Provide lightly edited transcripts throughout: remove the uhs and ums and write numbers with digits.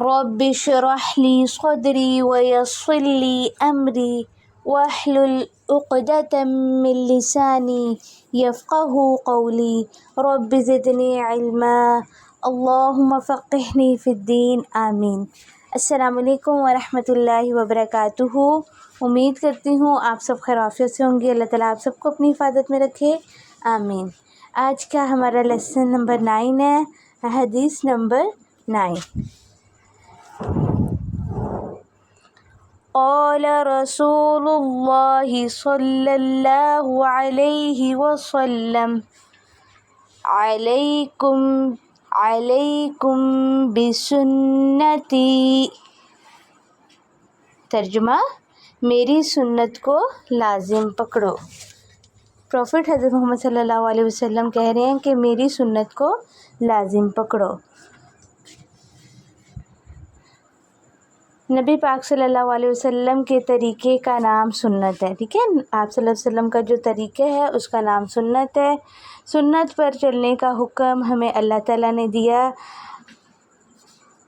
رب اشرح لي صدري ويسر لي أمري واحلل عقدة من لساني يفقهوا قولي رب زدني علما اللهم فقهني في الدين آمین۔ السلام علیکم ورحمۃ اللہ وبرکاتہ۔ امید کرتی ہوں آپ سب خیر عافیت سے ہوں گے۔ اللہ تعالیٰ آپ سب کو اپنی حفاظت میں رکھے، آمین۔ آج کا ہمارا لیسن نمبر 9 ہے، حدیث نمبر 9۔ قال رسول اللہ صلی اللہ علیہ وسلم علیکم بسنتی۔ ترجمہ: میری سنت کو لازم پکڑو۔ پروفٹ حضرت محمد صلی اللہ علیہ وسلم کہہ رہے ہیں کہ میری سنت کو لازم پکڑو۔ نبی پاک صلی اللہ علیہ وسلم کے طریقے کا نام سنت ہے، ٹھیک ہے؟ آپ صلی اللہ علیہ وسلم کا جو طریقہ ہے اس کا نام سنت ہے۔ سنت پر چلنے کا حکم ہمیں اللہ تعالیٰ نے دیا۔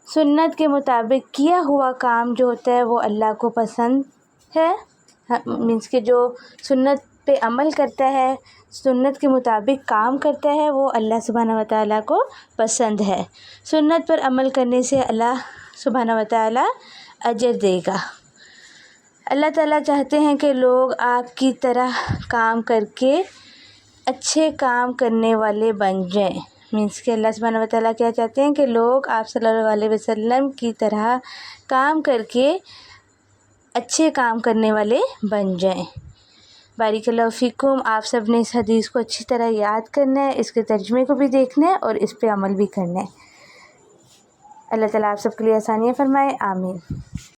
سنت کے مطابق کیا ہوا کام جو ہوتا ہے وہ اللہ کو پسند ہے، مینس کہ جو سنت پہ عمل کرتا ہے، سنت کے مطابق کام کرتا ہے، وہ اللہ سبحانہ و تعالیٰ کو پسند ہے۔ سنت پر عمل کرنے سے اللہ سبحانہ و تعالیٰ اجر دے گا۔ اللہ تعالیٰ چاہتے ہیں کہ لوگ آپ کی طرح کام کر کے اچھے کام کرنے والے بن جائیں، مینس کہ اللہ سبحانہ و تعالیٰ کیا چاہتے ہیں کہ لوگ آپ صلی اللہ علیہ وسلم کی طرح کام کر کے اچھے کام کرنے والے بن جائیں۔ بارک اللہ فیکم۔ آپ سب نے اس حدیث کو اچھی طرح یاد کرنا ہے، اس کے ترجمے کو بھی دیکھنا ہے اور اس پہ عمل بھی کرنا ہے۔ اللہ تعالیٰ آپ سب کے لیے آسانیاں فرمائے، آمین۔